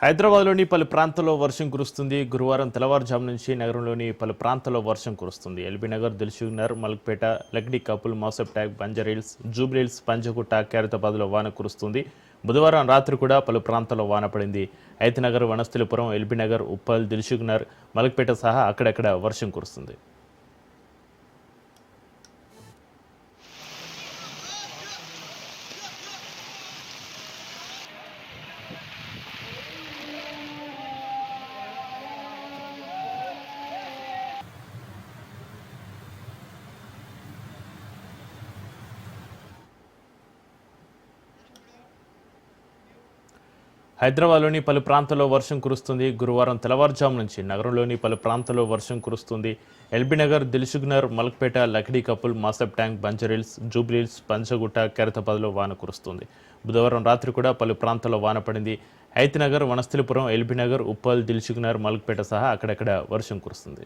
హైదరాబాద్లోని పలు ప్రాంతాల్లో వర్షం కురుస్తుంది. గురువారం తెల్లవారుజాము నుంచి నగరంలోని పలు ప్రాంతాల్లో వర్షం కురుస్తుంది. ఎల్బీనగర్, దిల్సుఖ్నగర్, మలక్పేట, లక్డీ కపుల్, మౌసఫ్ ట్యాగ్, బంజారాహిల్స్, జూబ్లీహిల్స్, పంజగుట్ట, ఖైరతాబాద్లో వాన కురుస్తుంది. బుధవారం రాత్రి కూడా పలు ప్రాంతాల్లో వాన పడింది. హైతనగర్, వనస్థలిపురం, ఎల్బీనగర్, ఉప్పల్, దిల్సుఖ్నగర్, మలక్పేట సహా అక్కడక్కడ వర్షం కురుస్తుంది. హైదరాబాద్లోని పలు ప్రాంతాల్లో వర్షం కురుస్తుంది. గురువారం తెల్లవారుజాము నుంచి నగరంలోని పలు ప్రాంతాల్లో వర్షం కురుస్తుంది. ఎల్బీనగర్, దిల్సుఖ్నగర్, మలక్పేట, లక్డీ కపుల్, మౌసఫ్ ట్యాగ్, బంజారాహిల్స్, జూబ్లీహిల్స్, పంజగుట్ట, ఖైరతాబాద్లో వాన కురుస్తుంది. బుధవారం రాత్రి కూడా పలు ప్రాంతాల్లో వాన పడింది. హైతనగర్, వనస్థలిపురం, ఎల్బీనగర్, ఉప్పల్, దిల్సుఖ్నగర్, మలక్పేట సహా అక్కడక్కడ వర్షం కురుస్తుంది.